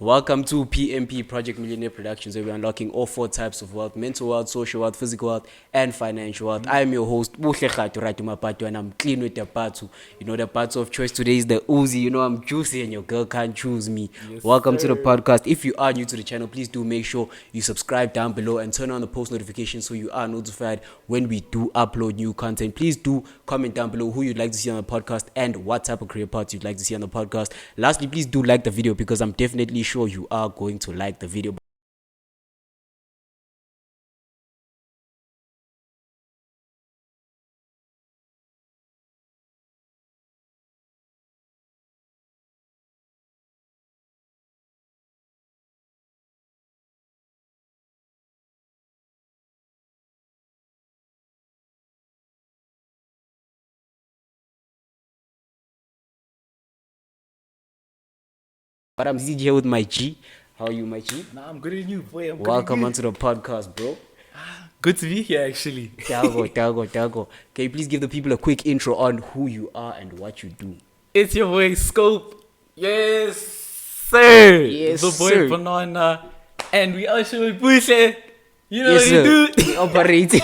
Welcome to PMP Project Millionaire Productions, where we're unlocking all four types of wealth: mental wealth, social wealth, physical wealth, and financial wealth. I am your host, Buhle Khatu Ratumapatu, and I'm clean with the patu. You know, the patu of choice today is the Uzi. You know, I'm juicy, and your girl can't choose me. Yes, Welcome to the sir. podcast. If you are new to the channel, please do make sure you subscribe down below and turn on the post notifications so you are notified when we do upload new content. Please do comment down below who you'd like to see on the podcast and what type of career paths you'd like to see on the podcast. Lastly, please do like the video because I'm definitely sure you are going to like the video. But I'm ZJ here with my G. How are you, my G? Nah, I'm good in you, boy. I'm Welcome good in onto the podcast, bro. you. Good to be here, actually. Tiago. Can you please give the people a quick intro on who you are and what you do? It's your boy Scope. Yes, sir. Yes, the boy sir. Banana. And we also with Bushe. You know Yes, what we sir. do. We operating.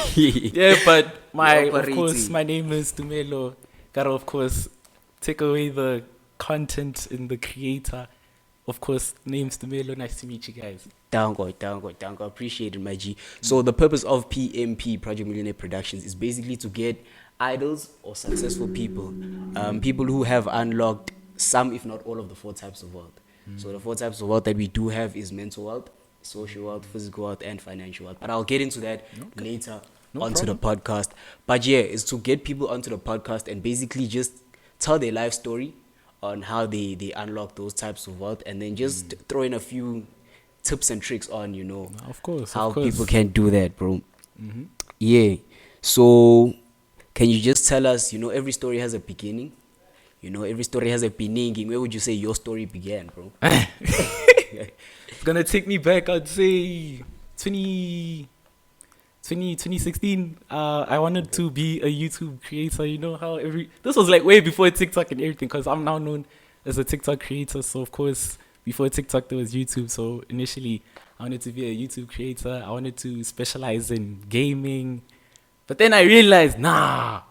Yeah, but of operating. course, my name is Tumelo. Gotta, of course, take away the content in the creator. Of course, name's Tumelo. Nice to meet you guys. Tango. Appreciate it, my G. So the purpose of PMP, Project Millionaire Productions, is basically to get idols or successful people, people who have unlocked some, if not all, of the four types of wealth. So the four types of wealth that we do have is mental wealth, social wealth, physical wealth, and financial wealth. But I'll get into that later No onto problem. the podcast. But yeah, it's to get people onto the podcast and basically just tell their life story on how they unlock those types of wealth, and then just throw in a few tips and tricks on Of course. how of course. people can do that, bro. Mhm. Yeah. So can you just tell us, every story has a beginning, every story has a beginning. Where would you say your story began, bro? It's gonna take me back, I'd say 2016. I wanted to be a YouTube creator. You know how this was like way before TikTok and everything, because I'm now known as a TikTok creator. So of course, before TikTok there was YouTube. So initially, I wanted to be a YouTube creator. I wanted to specialize in gaming, but then I realized, nah.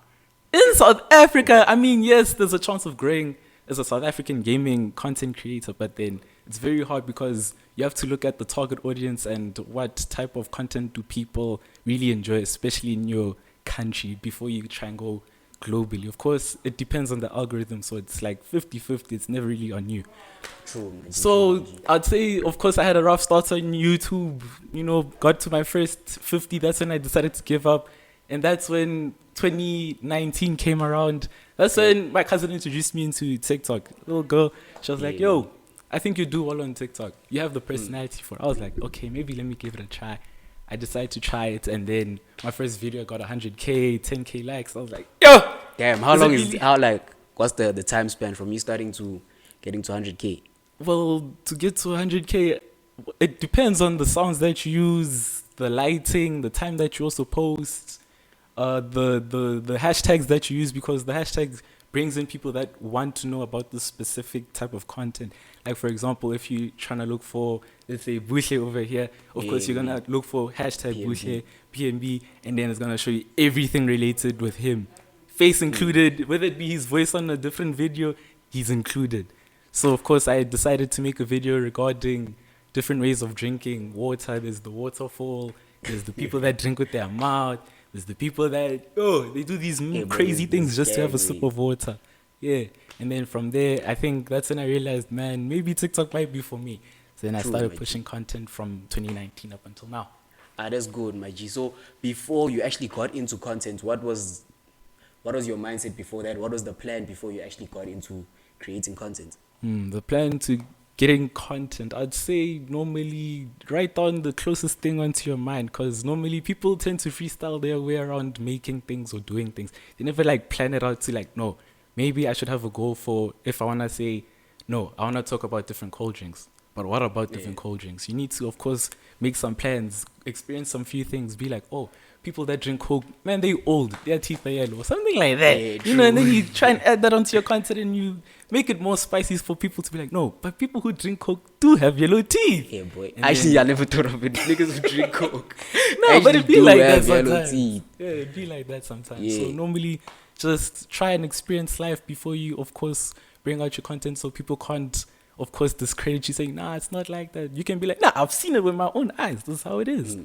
In South Africa, I mean, yes, there's a chance of growing as a South African gaming content creator, but then it's very hard because you have to look at the target audience and what type of content do people really enjoy, especially in your country, before you try and go globally. Of course, it depends on the algorithm, so it's like 50-50. It's never really on you. True, man. So I'd say, of course, I had a rough start on YouTube. Got to my first 50. That's when I decided to give up, and that's when 2019 came around. That's when my cousin introduced me into TikTok. Little girl, she was like, Yeah. "Yo, I think you do well on TikTok. You have the personality for it." I was like, "Okay, maybe let me give it a try." I decided to try it, and then my first video got 100K, 10K likes. I was like, "Yo, Damn, how is it long is really-" how like what's the time span from you starting to getting to 100K? Well, to get to 100K, it depends on the sounds that you use, the lighting, the time that you also post, the hashtags that you use, because the hashtags brings in people that want to know about the specific type of content. Like, for example, if you're trying to look for, let's say, Bushe over here, of course you're gonna look for hashtag PNB. Bushe, PNB, and then it's gonna show you everything related with him, face included, whether it be his voice on a different video, he's included. So of course I decided to make a video regarding different ways of drinking water. There's the waterfall, there's the people that drink with their mouth, there's the people that they do these Yeah, bro, crazy it's things just to have a scary. sip of water. Yeah. And then from there, I think that's when I realized, man, maybe TikTok might be for me. So then I True, started my G. pushing content from 2019 up until now. That's good, my G. So before you actually got into content, what was your mindset before that? What was the plan before you actually got into creating content? The plan to getting content, I'd say normally write down the closest thing onto your mind, because normally people tend to freestyle their way around making things or doing things. They never like plan it out to like, no, maybe I should have a goal for, if I want to say, no, I want to talk about different cold drinks. But what about different cold drinks? You need to, of course, make some plans, experience some few things. Be like, oh, people that drink Coke, man, they old, their teeth are yellow, something like that. Yeah, you know, and then true. you try and add that onto your content, and you make it more spicy for people to be like, no, but people who drink Coke do have yellow teeth. Yeah, boy. And Actually, I never thought of it. Niggas who drink Coke. No, but actually it'd be do like that have yellow sometimes. teeth. Yeah, it'd be like that sometimes. Yeah. So normally, just try and experience life before you, of course, bring out your content, so people can't, of course, discredit you saying, nah, it's not like that. You can be like, nah, I've seen it with my own eyes. This is how it is.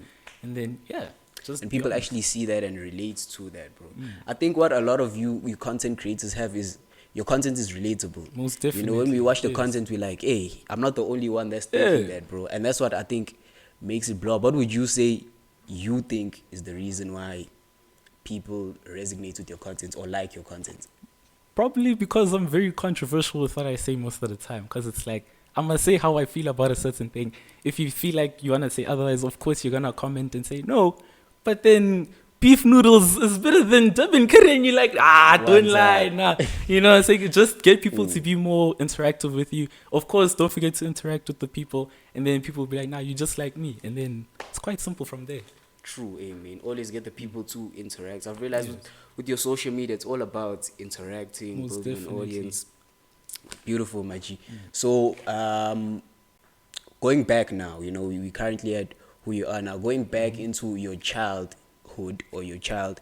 And then, yeah. Just And be people honest. actually see that and relate to that, bro. I think what a lot of you content creators have is your content is relatable. Most You know, when we definitely, watch the yes. content, we're like, hey, I'm not the only one that's thinking Yeah. that, bro. And that's what I think makes it blow up. What would you say you think is the reason why people resonate with your content or like your content? Probably because I'm very controversial with what I say most of the time. Because it's like, I'm going to say how I feel about a certain thing. If you feel like you want to say otherwise, of course, you're going to comment and say no. But then beef noodles is better than dubbing curry. And you're like, don't lie. Nah. You know, it's like, just get people to be more interactive with you. Of course, don't forget to interact with the people. And then people will be like, nah, you just like me. And then it's quite simple from there. True, amen. Always get the people to interact. I've realized with your social media, it's all about interacting, Most building an definitely. audience. Beautiful, my G. So, going back now, you know, we currently at who you are now. Going back into your childhood or your child,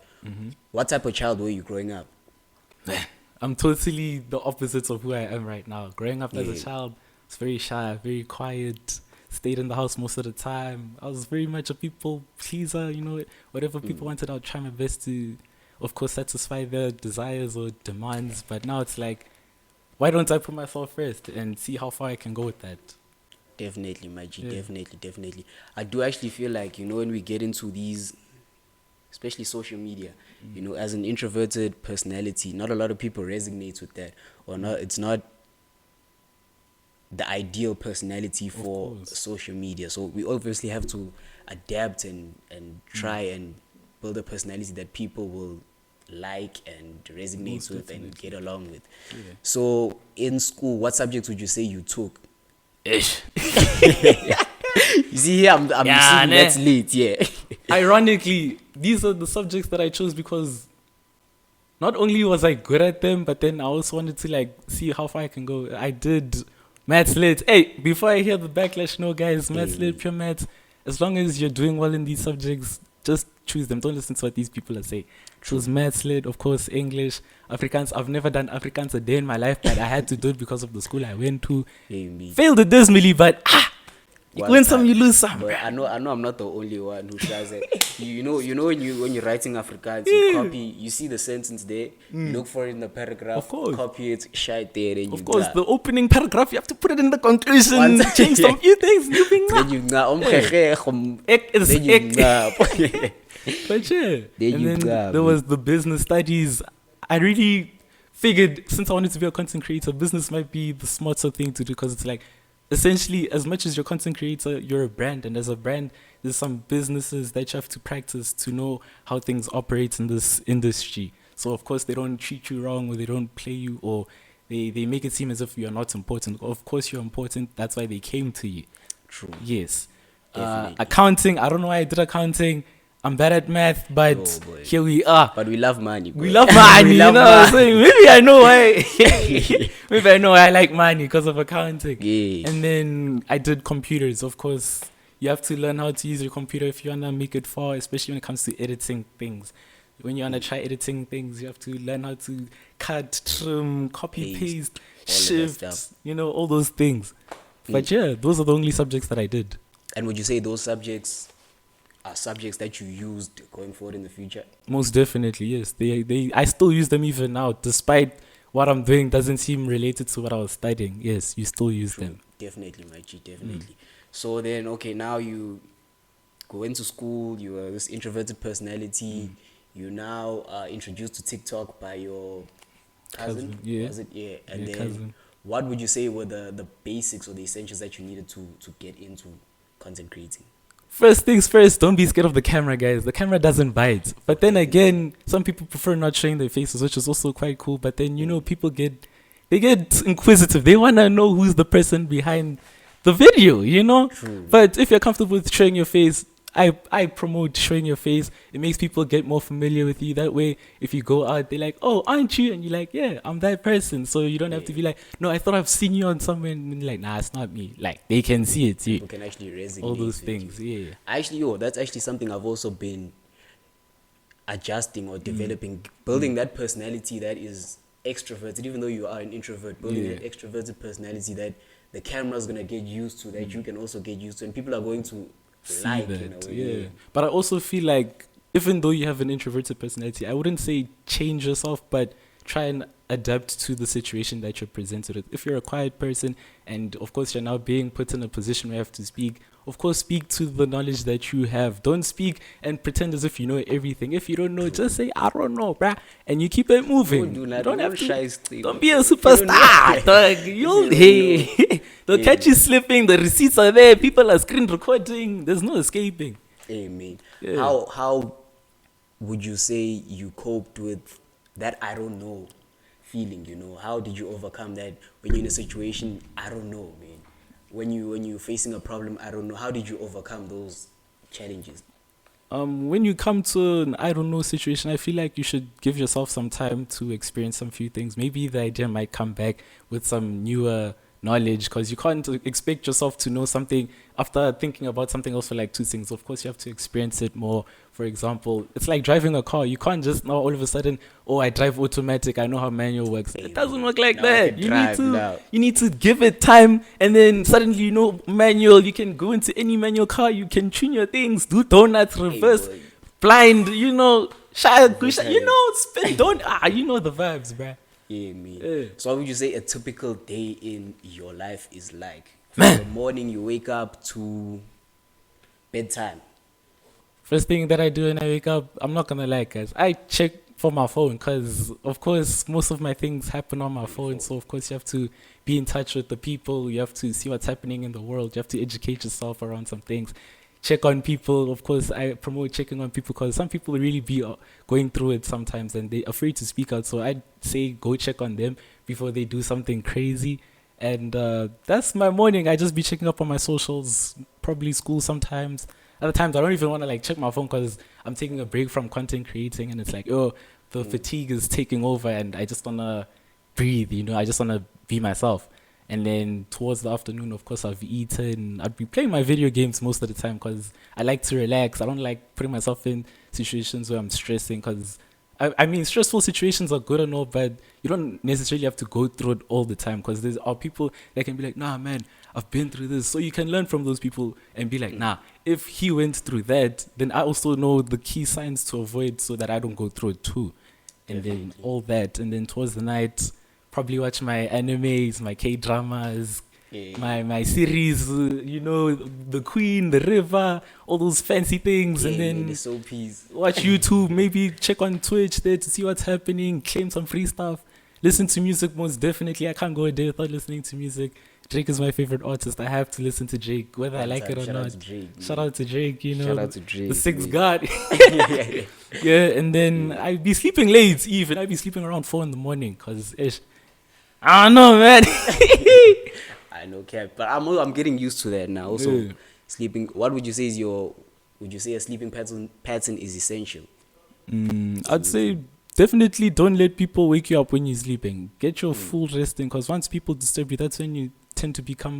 what type of child were you growing up? I'm totally the opposite of who I am right now. Growing up as a Yeah. child, I was very shy, very quiet, stayed in the house most of the time. I was very much a people pleaser, you know, whatever people wanted, I would try my best to, of course, satisfy their desires or demands. But now it's like, why don't I put myself first and see how far I can go with that? Definitely, my G. Yeah. Definitely. I do actually feel like, you know, when we get into these, especially social media, you know, as an introverted personality, not a lot of people resonate with that, or not. It's not the ideal personality for course. social media. So we obviously have to adapt and try and build a personality that people will like and resonate Most with and definitely. get along with. Yeah. So in school, what subjects would you say you took? Ish. You see here, I'm Yeah, seeing nah. that's late, yeah. Ironically, these are the subjects that I chose because not only was I good at them, but then I also wanted to like see how far I can go. I did maths lit. Hey, before I hear the backlash, no guys, maths lit, pure maths. As long as you're doing well in these subjects, just choose them. Don't listen to what these people are saying. Choose maths lit, of course, English, Afrikaans. I've never done Afrikaans a day in my life, but I had to do it because of the school I went to. Maybe. Failed it dismally, but you Well, win some, you lose some. But I know I'm not the only one who tries it. You know when you're writing Afrikaans, you copy, you see the sentence there, you look for it in the paragraph, Of course. copy it, shite there, and Of you course, got- the opening paragraph, you have to put it in the conclusion, Once- change some few things, you think then you Ek is then you ek. But yeah, Then and you then grab there it. was the business studies. I really figured since I wanted to be a content creator, business might be the smarter thing to do because it's like, essentially, as much as you're a content creator, you're a brand, and as a brand, there's some businesses that you have to practice to know how things operate in this industry. So of course, they don't treat you wrong, or they don't play you, or they make it seem as if you're not important. Of course, you're important. That's why they came to you. True. Yes. Definitely. Accounting, I don't know why I did accounting. I'm bad at math, but Oh, boy. here we are. But we love money. We boy. love money, We you love know what I'm money. saying? Maybe I know why. Maybe I know why I like money because of accounting. Yeah. And then I did computers. Of course, you have to learn how to use your computer if you want to make it far, especially when it comes to editing things. When you want to try editing things, you have to learn how to cut, trim, copy, Paste, paste, all of that shift, stuff. you know, all those things. But yeah, those are the only subjects that I did. And would you say those subjects are subjects that you used going forward in the future? Most definitely, yes. I still use them even now, despite what I'm doing doesn't seem related to what I was studying. Yes, you still use them. Definitely, my G, definitely. So then, okay, now you go into school, you are this introverted personality, you now are introduced to TikTok by your cousin. yeah. Was it? Yeah. And Yeah, then cousin. what would you say were the basics or the essentials that you needed to get into content creating? First things first, don't be scared of the camera, guys. The camera doesn't bite. But then again, some people prefer not showing their faces, which is also quite cool. But then, you know, people get inquisitive. They want to know who's the person behind the video, you know. True. But if you're comfortable with showing your face, I promote showing your face. It makes people get more familiar with you. That way, if you go out, they're like, "Oh, aren't you?" And you're like, "Yeah, I'm that person." So you don't have to be like, "No, I thought I've seen you on somewhere." And you're like, "Nah, it's not me." Like they can see it. People can actually resonate. All those with things. you. Yeah. Actually, that's actually something I've also been adjusting or developing, building that personality that is extroverted, even though you are an introvert, building that extroverted personality that the camera's gonna get used to, that you can also get used to, and people are going to See like, that, you know. yeah. But I also feel like even though you have an introverted personality, I wouldn't say change yourself, but try and adapt to the situation that you're presented with. If you're a quiet person and of course you're now being put in a position where you have to speak, of course speak to the knowledge that you have. Don't speak and pretend as if you know everything. If you don't know, just say I don't know, bruh, and you keep it moving. Don't do You don't have to. shy. Don't be a superstar, dog. You'll they'll catch you slipping. The receipts are there. People are screen recording. There's no escaping. Amen. Yeah. How would you say you coped with that I don't know feeling, you know? How did you overcome that when you're in a situation, I don't know, man? When you're facing a problem, I don't know. How did you overcome those challenges? When you come to an I don't know situation, I feel like you should give yourself some time to experience some few things. Maybe the idea might come back with some newer knowledge, because you can't expect yourself to know something after thinking about something else for like 2 things. Of course, you have to experience it more. For example, it's like driving a car. You can't just now all of a sudden, oh, I drive automatic, I know how manual works. It doesn't work like Now I that. can You drive need to now. you need to give it time, and then suddenly you know manual. You can go into any manual car. You can tune your things, do donuts, reverse, boy. blind. You know, you know, spin don't you know the vibes, bruh. Yeah, me. Yeah. So what would you say a typical day in your life is like? Man. From the morning you wake up to bedtime. First thing that I do when I wake up, I'm not gonna lie, guys. I check for my phone because, of course, most of my things happen on my phone. So, of course, you have to be in touch with the people. You have to see what's happening in the world. You have to educate yourself around some things. Check on people. Of course, I promote checking on people because some people really be going through it sometimes and they're afraid to speak out. So I'd say go check on them before they do something crazy. And that's my morning. I just be checking up on my socials, probably school sometimes. Other times I don't even want to like check my phone because I'm taking a break from content creating, and it's like, oh, the fatigue is taking over, and I just wanna breathe. You know, I just wanna be myself. And then towards the afternoon, of course, I've eaten. I'd be playing my video games most of the time because I like to relax. I don't like putting myself in situations where I'm stressing because I mean, stressful situations are good and all, but you don't necessarily have to go through it all the time because there are people that can be like, nah, man, I've been through this. So you can learn from those people and be like, nah, if he went through that, then I also know the key signs to avoid so that I don't go through it too. And then all that. And then towards the night, probably watch my animes, my K-dramas, my series, you know, The Queen, The River, all those fancy things. And then the soapies. watch YouTube, maybe check on Twitch there to see what's happening, claim some free stuff, listen to music most definitely. I can't go a day without listening to music. Drake is my favorite artist. I have to listen to Drake, whether I like it or not. Shout out to Drake, you know. Shout out to Drake, the sixth man. god. Yeah, and then I'd be sleeping late even. I'd be sleeping around 4 in the morning because I don't know, man. I know, Cap, but I'm getting used to that now. Also, Yeah. sleeping. What would you say is Would you say a sleeping pattern is essential? I'd say definitely don't let people wake you up when you're sleeping. Get your full resting, because once people disturb you, that's when you tend to become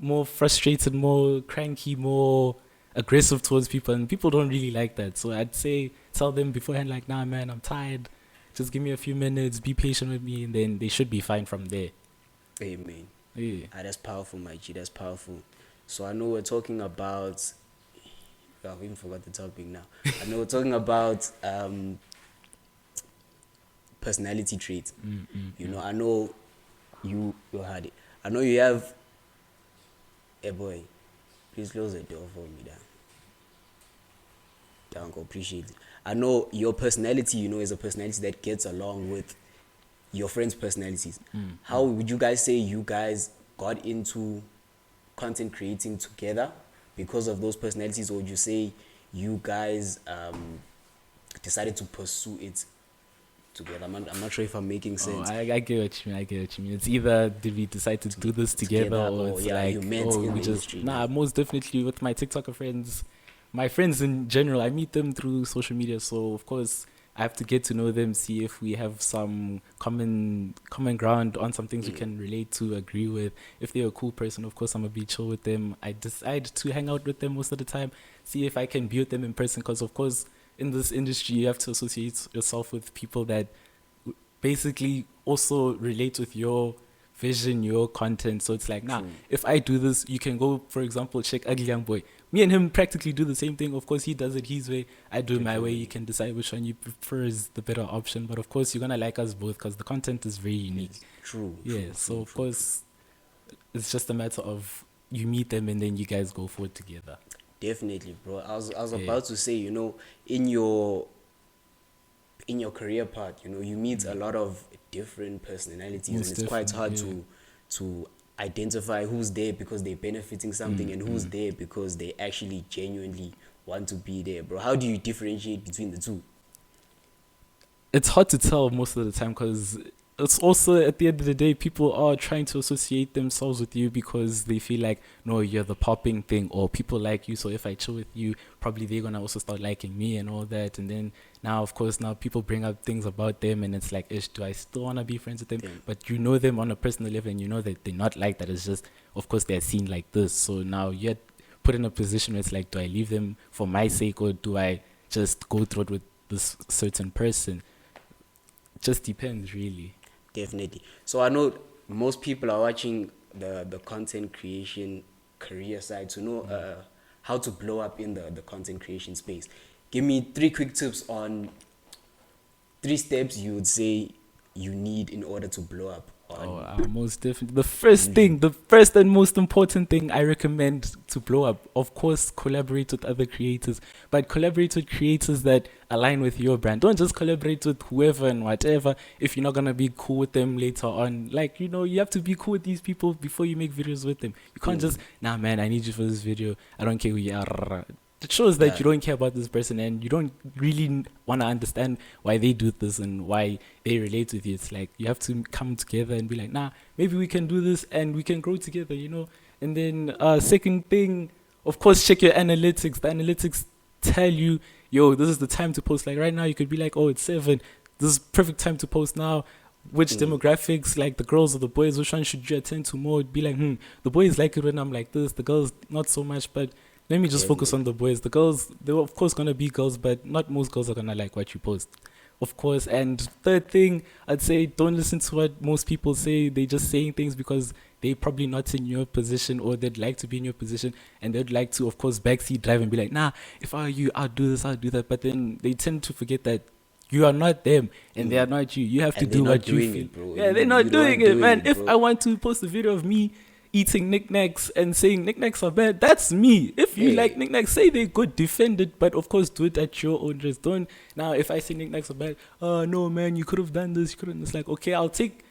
more frustrated, more cranky, more aggressive towards people, and people don't really like that. So I'd say tell them beforehand, like, nah, man, I'm tired. Just give me a few minutes, be patient with me, and then they should be fine from there. Amen. Yeah. That's powerful, my G. That's powerful. So I know we're talking about. I even forgot the topic now. I know we're talking about personality traits. You know, I know you had it. I know you have. Hey boy, please close the door for me, down. Appreciate it. I know your personality, you know, is a personality that gets along with your friends' personalities. How would you guys say you guys got into content creating together because of those personalities, or would you say you guys decided to pursue it together. I'm not sure if I'm making Oh, sense. I get what you mean. I get what you mean. It's either did we decide to do this together, or it's yeah, like, you met oh, in we the just industry. nah. Most definitely with my TikToker friends, my friends in general, I meet them through social media. So of course, I have to get to know them, see if we have some common ground on some things we can relate to, agree with. If they're a cool person, of course, I'm gonna be chill with them. I decide to hang out with them most of the time, see if I can be with them in person, because of course, in this industry, you have to associate yourself with people that basically also relate with your vision, your content. So it's like, nah, if I do this, you can go, for example, check Ugly Young Boy. Me and him practically do the same thing. Of course, he does it his way, I do it my way. You can decide which one you prefer is the better option. But of course, you're gonna like us both because the content is very unique. True. Yeah. True, So true, of true. course, it's just a matter of you meet them and then you guys go forward together. Definitely, bro. I was Yeah. about to say, in your career path, you meet a lot of different personalities, Most and it's quite hard definitely, yeah. to identify who's there because they're benefiting something and who's there because they actually genuinely want to be there, bro. How do you differentiate between the two? It's hard to tell most of the time because it's also at the end of the day, people are trying to associate themselves with you because they feel like, no, you're the popping thing, or people like you. So if I chill with you, probably they're gonna also start liking me and all that. And then now, of course, now people bring up things about them, and it's like, ish, do I still wanna be friends with them? Yeah. But you know them on a personal level, and you know that they're not like that. It's just, of course, they're seen like this. So now you're put in a position where it's like, do I leave them for my sake, or do I just go through it with this certain person? Just depends, really. Definitely. So I know most people are watching the content creation career side to know how to blow up in the content creation space. Give me 3 quick tips on 3 steps you would say you need in order to blow up Oh, on. most definitely. The first thing, the first and most important thing I recommend to blow up, of course, collaborate with other creators, but collaborate with creators that align with your brand. Don't just collaborate with whoever and whatever if you're not going to be cool with them later on. Like, you have to be cool with these people before you make videos with them. You can't just, nah, man, I need you for this video. I don't care who you are. It shows that Yeah. you don't care about this person and you don't really want to understand why they do this and why they relate with you. It's like you have to come together and be like, nah, maybe we can do this and we can grow together. And then second thing, of course, check your analytics. The analytics tell you, yo, this is the time to post. Like right now, you could be like, oh, it's 7. This is perfect time to post now. Which demographics, like the girls or the boys, which one should you attend to more? It'd be like, the boys like it when I'm like this, the girls not so much, but let me just focus on the boys. The girls, they're of course gonna be girls, but not most girls are gonna like what you post, of course. And third thing, I'd say don't listen to what most people say. They just saying things because they probably not in your position or they'd like to be in your position and they'd like to, of course, backseat drive and be like, nah, if I were you, I'll do this, I'll do that. But then they tend to forget that you are not them and they are not you. You have to And do they're not what you doing feel. it, bro. Yeah, they're You not the doing one it, doing man. it, If bro. I want to post a video of me eating knickknacks and saying knickknacks are bad, that's me. If you Hey. like knickknacks, say they're good, defend it, but of course do it at your own risk. Don't now if I say knickknacks are bad, oh no man, you could have done this, you couldn't. It's like, okay, I'll take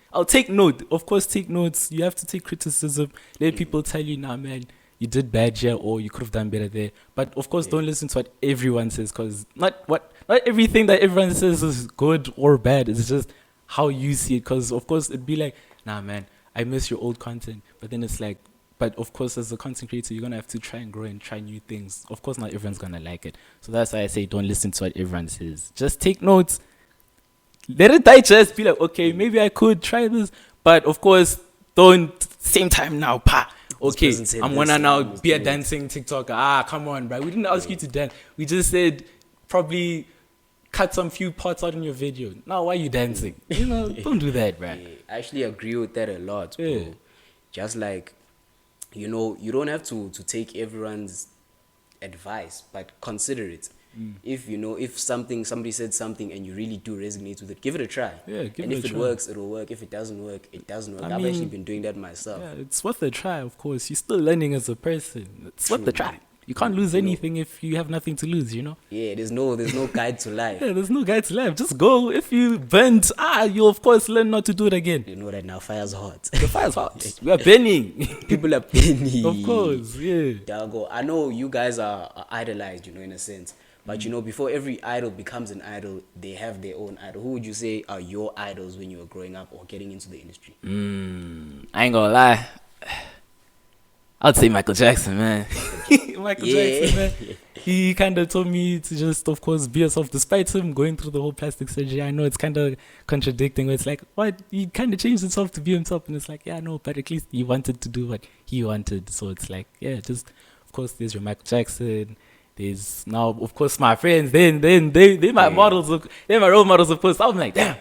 note. Of course, take notes. You have to take criticism. Let people tell you, nah man, you did bad here or you could have done better there. But of course, don't listen to what everyone says, because not everything that everyone says is good or bad. It's just how you see it. Because of course, it'd be like, nah man, I miss your old content. But then it's like, but of course, as a content creator, you're gonna have to try and grow and try new things. Of course, not everyone's gonna like it. So that's why I say don't listen to what everyone says. Just take notes. Let it digest. Be like, okay, maybe I could try this. But of course, don't same time now, pa. Okay, person said I'm this gonna and now I'm be a doing it. dancing TikToker. Ah, come on, bro. We didn't ask you to dance. We just said probably cut some few parts out in your video. Now, why you dancing? Don't do that, bro. Yeah, I actually agree with that a lot, bro. Yeah. Just like, you don't have to take everyone's advice, but consider it. If somebody said something and you really do resonate with it, give it a try. Yeah, give and it if a it try. works, it'll work. If it doesn't work, it doesn't work. I I've mean, actually been doing that myself. Yeah, it's worth a try, of course. You're still learning as a person. It's worth a True. try. You can't lose anything if you have nothing to lose, Yeah, there's no guide to life. Yeah, there's no guide to life. Just go. If you burnt, you'll of course learn not to do it again. You know that now fire's hot. The fire's hot. We are burning. People are penny. Of course, yeah. Dago. I know you guys are idolized, in a sense. But you know, before every idol becomes an idol, they have their own idol. Who would you say are your idols when you were growing up or getting into the industry? I ain't gonna lie. I'd say Michael Jackson, man. Michael Yeah. Jackson, man. He kind of told me to just, of course, be yourself. Despite him going through the whole plastic surgery, I know it's kind of contradicting. Where it's like, what? He kind of changed himself to be himself. And it's like, yeah, no, but at least he wanted to do what he wanted. So it's like, yeah, just, of course, there's your Michael Jackson. There's now, of course, my friends. Then they my models. They're my role models, of course. I'm like, damn,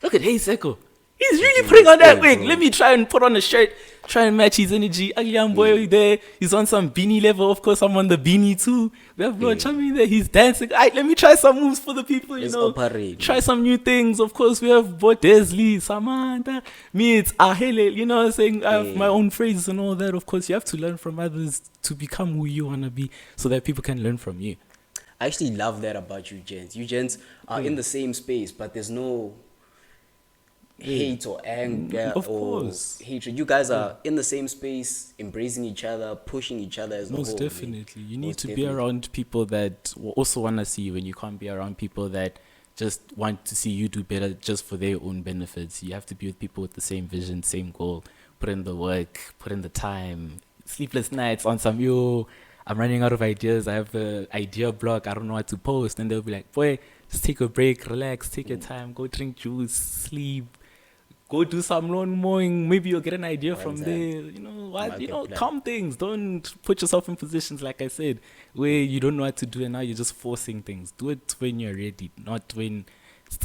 look at Hey Seko. He's really putting on that wig. Let me try and put on a shirt, try and match his energy. Ugly young boy there. He's on some beanie level. Of course, I'm on the beanie too. We have bro Chummy there. He's dancing. Alright, let me try some moves for the people, you know. Try some new things. Of course, we have Bo Desley, Samantha. Me, it's Ahele. You know what I'm saying? I have my own phrases and all that. Of course, you have to learn from others to become who you want to be so that people can learn from you. I actually love that about you gents. You gents are in the same space, but there's no hate or anger or hatred. You guys are in the same space, embracing each other, pushing each other as a whole. Most definitely. You need to be around people that also want to see you, and you can't be around people that just want to see you do better just for their own benefits. You have to be with people with the same vision, same goal. Put in the work, put in the time. Sleepless nights on some, I'm running out of ideas. I have an idea block. I don't know what to post. And they'll be like, boy, just take a break, relax, take your time, go drink juice, sleep. Go do some lawn mowing. Maybe you'll get an idea from there. You know what? Calm things. Don't put yourself in positions, like I said, where you don't know what to do and now you're just forcing things. Do it when you're ready, not when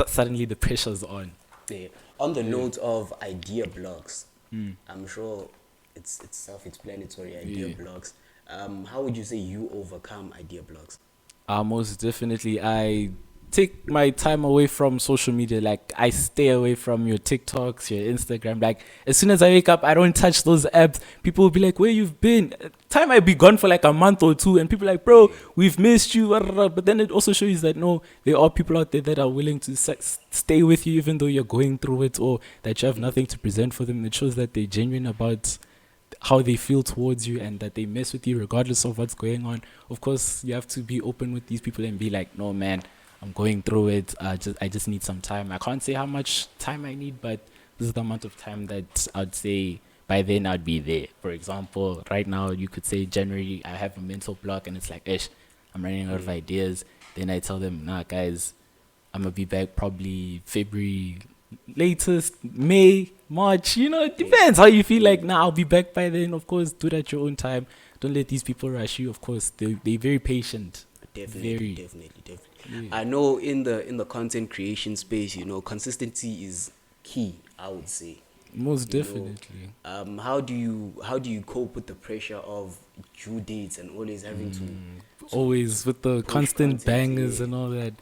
suddenly the pressure's on. Yeah. On the note of idea blocks, I'm sure it's self-explanatory. Idea blocks. How would you say you overcome idea blocks? Most definitely. I take my time away from social media. Like, I stay away from your TikToks, your Instagram. Like, as soon as I wake up, I don't touch those apps. People will be like, where you've been? Time might be gone for like a month or two, and people are like, bro, we've missed you. But then it also shows that no, there are people out there that are willing to stay with you even though you're going through it, or that you have nothing to present for them. It shows that they're genuine about how they feel towards you and that they mess with you regardless of what's going on. Of course, you have to be open with these people and be like, no, man, I'm going through it. I just need some time. I can't say how much time I need, but this is the amount of time that I'd say by then I'd be there. For example, right now you could say January, I have a mental block and it's like, I'm running out of ideas. Then I tell them, nah, guys, I'm going to be back probably February, latest May, March. You know, it depends how you feel like. Nah, I'll be back by then. Of course, do it at your own time. Don't let these people rush you. Of course, they're very patient. Definitely. Yeah. I know in the content creation space, you know, consistency is key, I would say. Most definitely. How do you cope with the pressure of due dates and always having to always with the constant bangers and all that?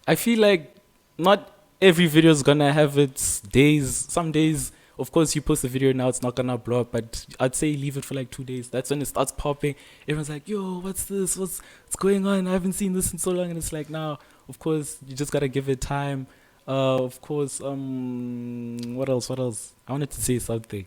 I feel like not every video is gonna have its days. Some days, of course, you post a video now, it's not gonna blow up, but I'd say leave it for like 2 days. That's when it starts popping. Everyone's like, yo, what's this? What's going on? I haven't seen this in so long. And it's like, now, of course, you just gotta give it time. Of course, what else? I wanted to say something.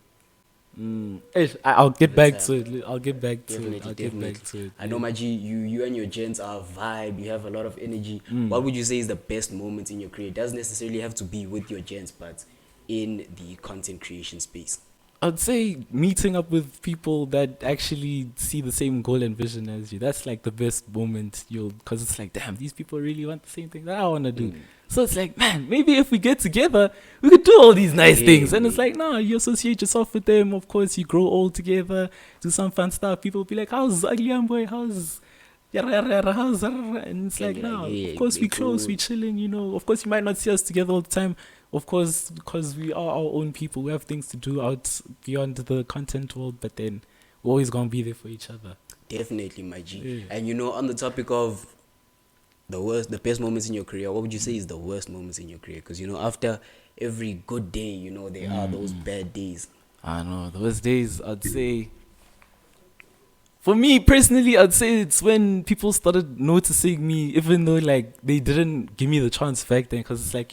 I'll get back to it. I'll get back to it. I know, Maji, you and your gents are a vibe. You have a lot of energy. What would you say is the best moment in your career? It doesn't necessarily have to be with your gents, but in the content creation space. I'd say meeting up with people that actually see the same goal and vision as you. That's like the best moment, because it's like, damn, these people really want the same thing that I want to do. So it's like, man, maybe if we get together, we could do all these nice things. And it's like, no, you associate yourself with them. Of course, you grow old together, do some fun stuff. People will be like, how's Ugly Young Boy? How's how's and it's like, no, of course, we close, we chilling, you know. Of course, you might not see us together all the time. Of course, because we are our own people. We have things to do out beyond the content world, but then we're always going to be there for each other. Definitely, my G. Yeah. And you know, on the topic of the best moments in your career, what would you say is the worst moments in your career? Because, you know, after every good day, you know, there are those bad days. I know. Those days, I'd say, For me personally, I'd say it's when people started noticing me, even though like they didn't give me the chance back then. Because it's like,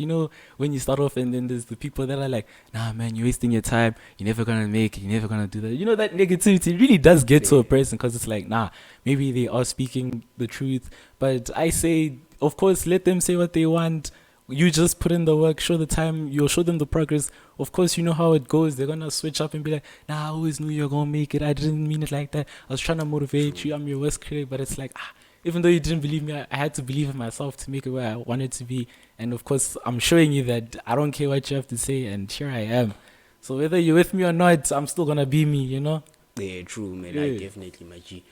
when you start off and then there's the people that are like, nah, man, you're wasting your time. You're never going to make it. You're never going to do that. That negativity really does get to a person because it's like, nah, maybe they are speaking the truth. But I say, of course, let them say what they want. You just put in the work, show the time, you'll show them the progress. Of course, you know how it goes. They're going to switch up and be like, nah, I always knew you were going to make it. I didn't mean it like that. I was trying to motivate you. I'm your worst critic. But it's like, even though you didn't believe me, I had to believe in myself to make it where I wanted to be. And of course, I'm showing you that I don't care what you have to say. And here I am. So whether you're with me or not, I'm still going to be me, Yeah, true, man. Yeah. Like, definitely, my G.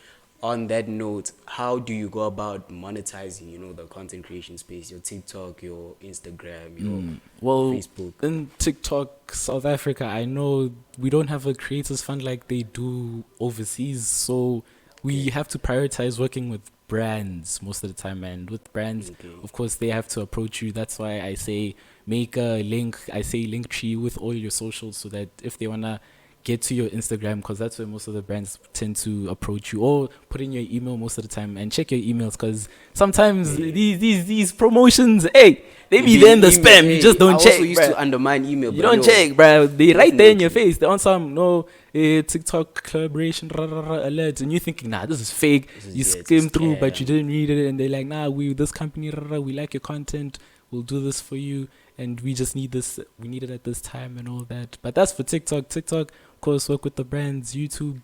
On that note, how do you go about monetizing, the content creation space, your TikTok, your Instagram, your Well, Facebook? in TikTok, South Africa, I know we don't have a creators fund like they do overseas. So we have to prioritize working with brands most of the time. And with brands, Okay. of course, they have to approach you. That's why I say make a link. I say link tree with all your socials so that if they want to get to your Instagram, because that's where most of the brands tend to approach you, or put in your email most of the time and check your emails, because sometimes these promotions, hey, they be there in the spam. You just don't check. I also used bruh. to undermine email. You but don't yo, check, bro. They right there in your Definitely. face. They're on some TikTok collaboration alerts, and you're thinking, nah, this is fake. You it's a skim through, but you scam. didn't read it, and they're like, nah, this company, we like your content. We'll do this for you, and we just need this. We need it at this time and all that. But that's for TikTok. TikTok, of course, work with the brands. YouTube,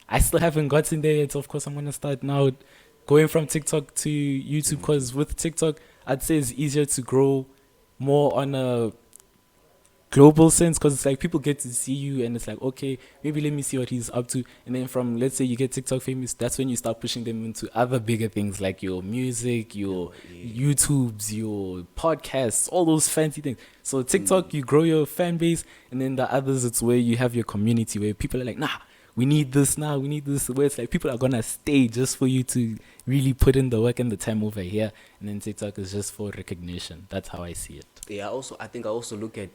I still haven't gotten there yet. So of course, I'm gonna start now, going from TikTok to YouTube, because with TikTok, I'd say it's easier to grow more on a global sense, because it's like people get to see you and it's like, okay, maybe let me see what he's up to. And then from, let's say you get TikTok famous, that's when you start pushing them into other bigger things like your music, your YouTubes, your podcasts, all those fancy things. So TikTok, you grow your fan base, and then the others, it's where you have your community where people are like, nah, we need this now, we need this, where it's like people are gonna stay just for you to really put in the work and the time over here. And then TikTok is just for recognition. That's how I see it. Yeah, I think I also look at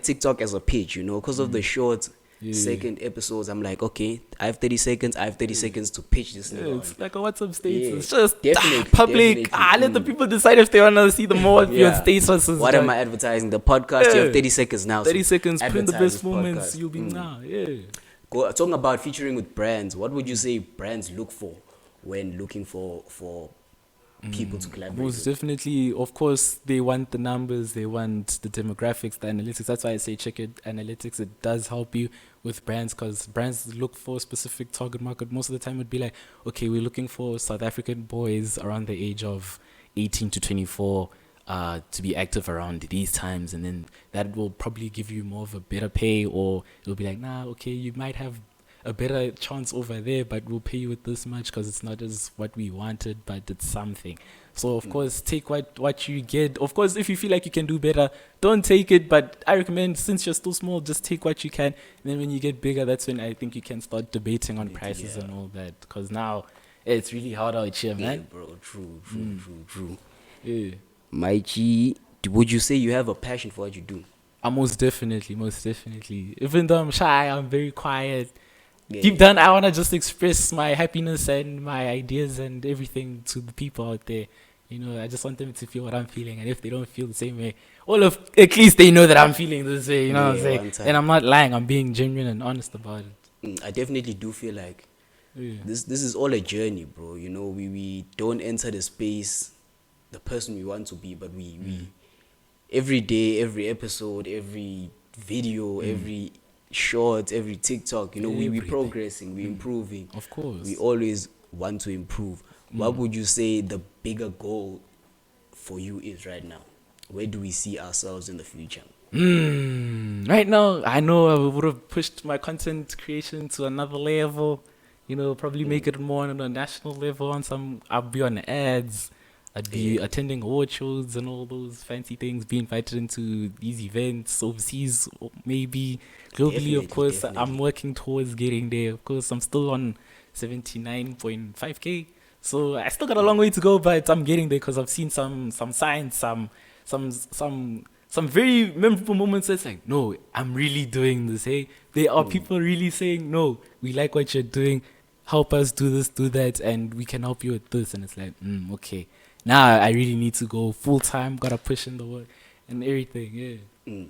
TikTok as a page, because of the short second episodes. I'm like, okay, I have 30 seconds. I have 30 seconds to pitch this. Yeah, nigga it's on. like a WhatsApp status. Yeah, It's just definitely, public. definitely. Let the people decide if they want to see the more of your Yeah. statuses. What am I advertising? The podcast. You Yeah. have 30 seconds now. 30 so seconds, print the advertise best this moments. podcast. You'll be now. Yeah. Talking about featuring with brands. What would you say brands look for when looking for people to collaborate Most with? definitely, of course, they want the numbers, they want the demographics, the analytics. That's why I say check your analytics. It does help you with brands, because brands look for a specific target market. Most of the time, it'd be like, okay, we're looking for South African boys around the age of 18 to 24 to be active around these times, and then that will probably give you more of a better pay, or it'll be like, nah, okay, you might have a better chance over there, but we'll pay you with this much because it's not as what we wanted, but it's something. So of course, take what you get. Of course, if you feel like you can do better, don't take it. But I recommend, since you're still small, just take what you can. And then when you get bigger, that's when I think you can start debating on prices and all that. Because now it's really hard out here, Yeah, man. bro. True. Yeah. My G, would you say you have a passion for what you do? Most definitely. Even though I'm shy, I'm very quiet. Yeah. Deep down, I want to just express my happiness and my ideas and everything to the people out there. I just want them to feel what I'm feeling. And if they don't feel the same way, at least they know that I'm feeling this way. You know what I'm Yeah, saying? one time. And I'm not lying. I'm being genuine and honest about it. I definitely do feel like Yeah. this is all a journey, bro. We don't enter the space the person we want to be, but we every day, every episode, every video, every short, every TikTok, we Everything. progressing, we improving. Of course. We always want to improve. What would you say the bigger goal for you is right now? Where do we see ourselves in the future? Right now, I know I would have pushed my content creation to another level. Probably make it more on a national level. I'll be on ads. I'd be attending award shows and all those fancy things. Be invited into these events overseas, or maybe globally. Of course, I'm working towards getting there. Of course, I'm still on 79.5K. So I still got a long way to go, but I'm getting there because I've seen some signs, some very memorable moments. It's like, no, I'm really doing this. Hey, there are people really saying, no, we like what you're doing. help us do this, do that, and we can help you with this. And it's like, okay, now I really need to go full time. Gotta push in the work and everything. Yeah.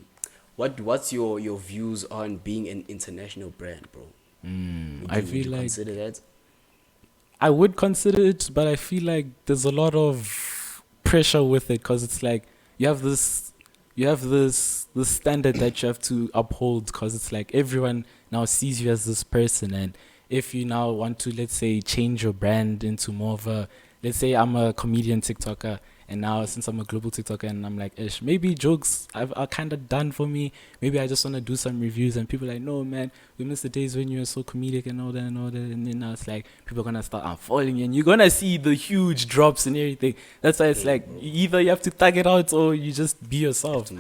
What's your views on being an international brand, bro? Would you consider that? I would consider it, but I feel like there's a lot of pressure with it because it's like you have this standard that you have to uphold because it's like everyone now sees you as this person, and if you now want to, let's say, change your brand into more of a, let's say I'm a comedian TikToker, and now since I'm a global TikToker and I'm like, ish, maybe jokes are kind of done for me. Maybe I just want to do some reviews, and people are like, no, man, we miss the days when you were so comedic and all that and all that. And then now it's like people are going to start unfollowing you, and you're going to see the huge drops and everything. That's why it's like either you have to tag it out or you just be yourself.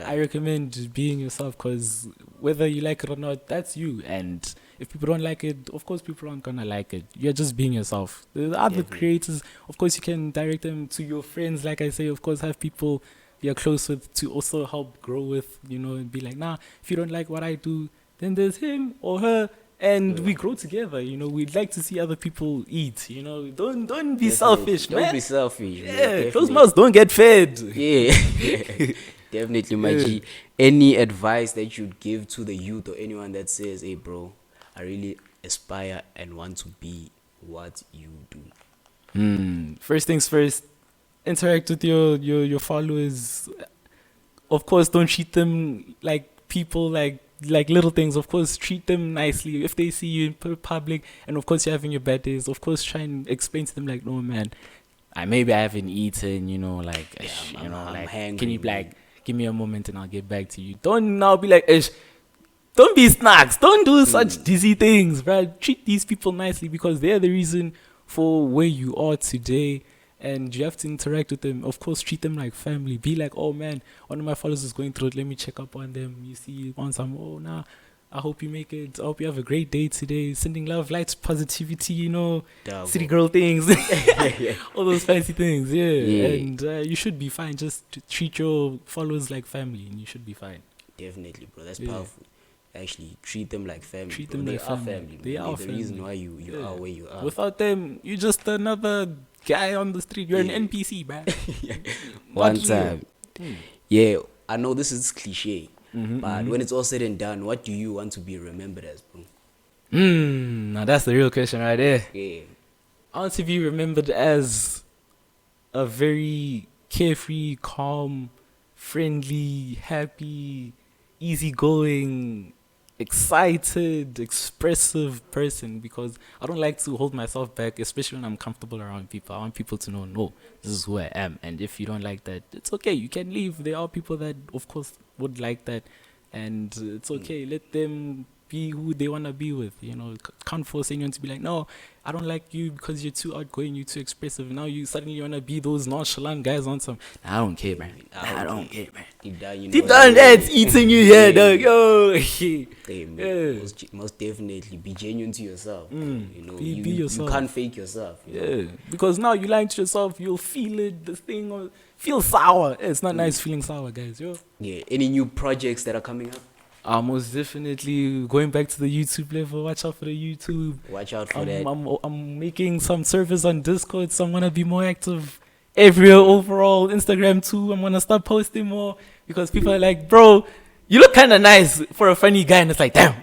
I recommend being yourself because whether you like it or not, that's you. And if people don't like it, of course people aren't gonna like it. You're just being yourself. The other creators, of course, you can direct them to your friends. Like I say, of course, have people you're close with to also help grow with, and be like, nah, if you don't like what I do, then there's him or her, and we grow together. We'd like to see other people eat. Don't be selfish, man. Don't be selfish. Yeah, those mouths don't get fed. Yeah. Definitely, my G. Any advice that you'd give to the youth or anyone that says, hey, bro, I really aspire and want to be what you do? First things first, interact with your followers. Of course, don't treat them like people, like little things. Of course, treat them nicely. If they see you in public, and of course you're having your bad days, of course try and explain to them like, no, man, maybe I haven't eaten, I'm hangry, can you give me a moment and I'll get back to you. Don't now be like, don't be snacks. Don't do such dizzy things, right? Treat these people nicely because they're the reason for where you are today, and you have to interact with them. Of course, treat them like family. Be like, oh man, one of my followers is going through it. Let me check up on them. You see, you want some, I hope you make it. I hope you have a great day today. Sending love, light, positivity, city girl things. All those fancy things, yeah. And you should be fine. Just treat your followers like family and you should be fine. Definitely, bro. That's powerful. Actually, treat them like family. Treat them like family. They are the reason why you are where you are. Without them, you're just another guy on the street. You're an NPC, man. One time. Yeah, I know this is cliche, but when it's all said and done, what do you want to be remembered as, bro? Now that's the real question right there. Yeah. I want to be remembered as a very carefree, calm, friendly, happy, easygoing, excited, expressive person, because I don't like to hold myself back, especially when I'm comfortable around people. I want people to know, no, this is who I am. And if you don't like that, it's okay. You can leave. There are people that, of course, would like that. And it's okay. Let them be who they want to be with. Can't force anyone to be like, no, I don't like you because you're too outgoing, you're too expressive. Now you suddenly want to be those nonchalant guys on some. I don't care, man. I don't care, man. Deep down, that's eating you here, dog. Yo. Most definitely be genuine to yourself. Be yourself. You can't fake yourself. Because now you lying to yourself, you'll feel it. This thing will feel sour. It's not nice feeling sour, guys. Yeah. Any new projects that are coming up? Most definitely going back to the YouTube level. Watch out for the YouTube. Watch out for that. I'm making some service on Discord, so I'm gonna be more active everywhere overall. Instagram too. I'm gonna start posting more because people are like, bro, you look kind of nice for a funny guy, and it's like, damn,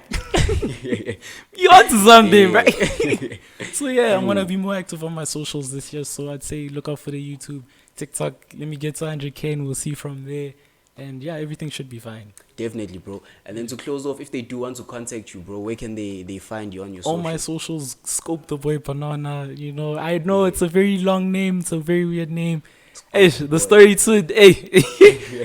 you onto something, right? So I'm gonna be more active on my socials this year. So I'd say look out for the YouTube, TikTok. Let me get to 100K, and we'll see from there. And everything should be fine. Definitely, bro. And then to close off, if they do want to contact you, bro, where can they find you on your socials? All my socials, Scopetheboybanana. I know it's a very long name. It's a very weird name. The story too.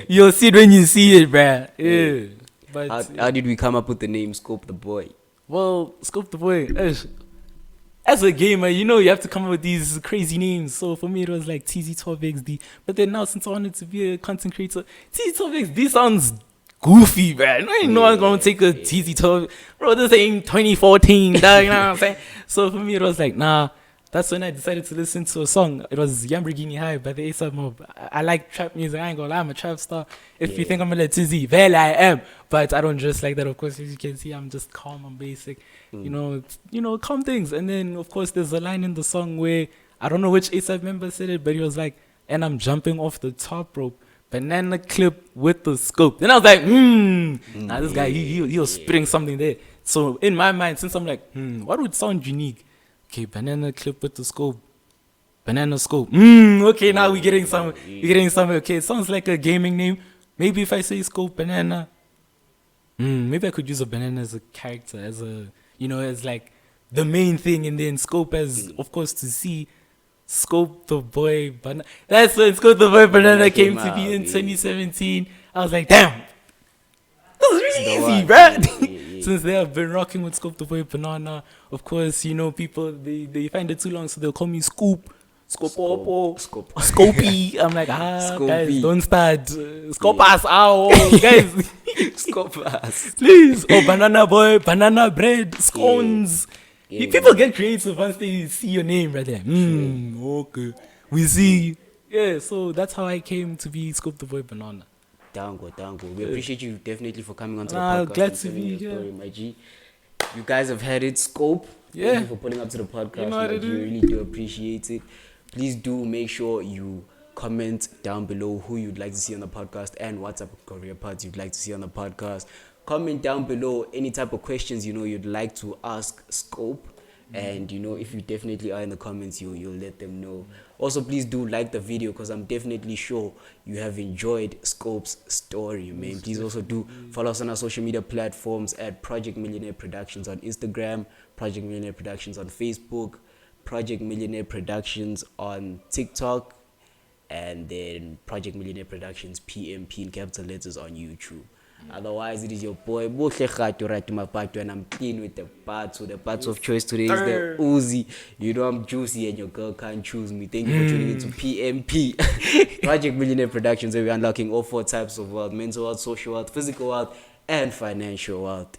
You'll see it when you see it, bruh. Yeah. But how did we come up with the name Scope the Boy? Well, Scope the Boy. As a gamer, you have to come up with these crazy names. So for me, it was like TZ12XD. But then now, since I wanted to be a content creator, TZ12XD sounds goofy, man. I know I'm going to take a TZ12. Bro, this ain't 2014, dog, you know what I'm saying? So for me, it was like, nah, that's when I decided to listen to a song. It was Lamborghini High by the ASAP Mob. I like trap music. I ain't gonna lie, I'm a trap star. If you think I'm a little tizzy, well, I am. But I don't dress like that. Of course, as you can see, I'm just calm. I'm basic. Calm things. And then, of course, there's a line in the song where I don't know which ASAP member said it, but he was like, "And I'm jumping off the top rope, banana clip with the scope." Then I was like, Now this guy, he was spitting something there. So in my mind, since I'm like, what would sound unique? Okay, banana clip with the scope. Banana scope. Okay, now we're getting somewhere. Okay, it sounds like a gaming name. Maybe if I say scope banana, maybe I could use a banana as a character, as as like the main thing, and then scope as, of course, to see. Scope the boy banana. That's when Scope the boy banana came to be in 2017. I was like, damn, this is really easy, bruh. Since they have been rocking with Scope the boy banana, of course, people they find it too long, so they'll call me Scoop. Scopey. I'm like, Scopey. Guys, don't start. Scope us out, guys. Scope us. Please. Oh, banana boy, banana bread, scones. Yeah, people get creative once they see your name right there. Okay. We see. Yeah, so that's how I came to be Scope the Boy Banana. Dango. We appreciate you definitely for coming onto the Nah, podcast. glad and to telling be your here. story, my G. You guys have had it, Scope. Yeah. Thank you for pulling up to the podcast. You know what my I G. do. Really do appreciate it. Please do make sure you comment down below who you'd like to see on the podcast and what type of career paths you'd like to see on the podcast. Comment down below any type of questions you'd like to ask Scope. And if you definitely are in the comments, you'll let them know. Also, please do like the video, because I'm definitely sure you have enjoyed Scope's story, man. Please also do follow us on our social media platforms at Project Millionaire Productions on Instagram, Project Millionaire Productions on Facebook, Project Millionaire Productions on TikTok, and then Project Millionaire Productions PMP in capital letters on YouTube. Otherwise, it is your boy Bohle Khato Ratumapato, and I'm clean with the parts. So the parts of choice today is the Uzi. I'm juicy and your girl can't choose me. Thank you for tuning into PMP, Project Millionaire Productions, where we're unlocking all 4 types of wealth: mental wealth, social wealth, physical wealth, and financial wealth.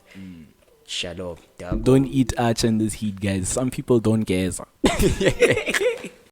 Shalom. Don't eat arch in this heat, guys. Some people don't care.